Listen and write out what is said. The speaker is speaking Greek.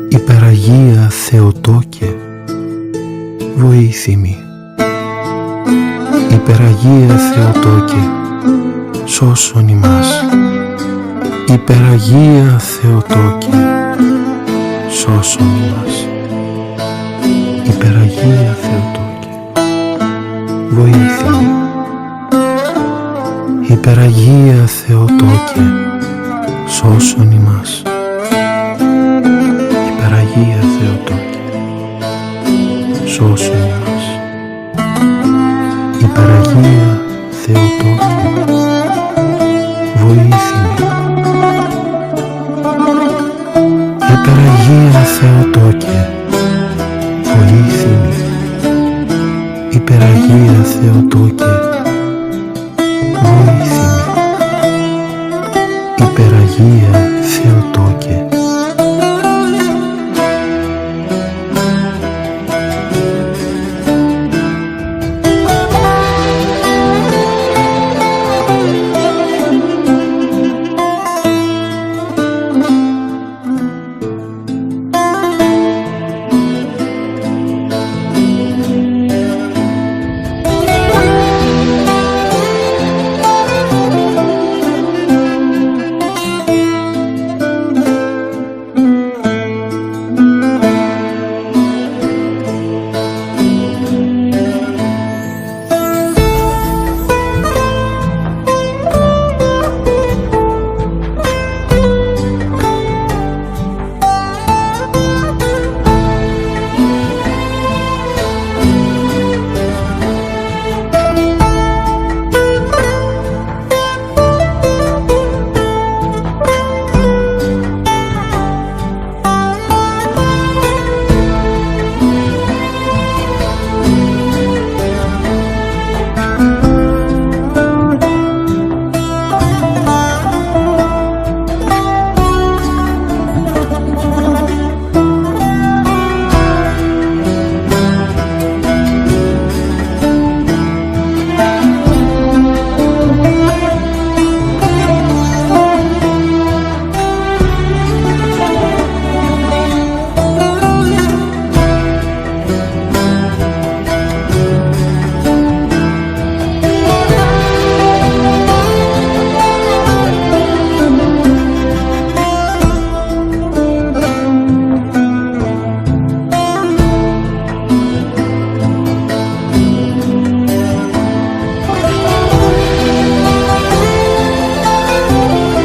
Υπεραγία Θεοτόκε, βοήθημη. Υπεραγία Θεοτόκε, σώσον ημάς. Υπεραγία Θεοτόκε, σώσον ημάς. Υπεραγία Θεοτόκε, βοήθημη. Υπεραγία Θεοτόκε, σώσον ημάς. Υπεραγία Θεοτόκε, σώσον ημάς. Υπεραγία Θεοτόκε, βοήθημη. Υπεραγία Θεοτόκε, βοήθημη. Υπεραγία Θεοτόκε, βοήθημη. Υπεραγία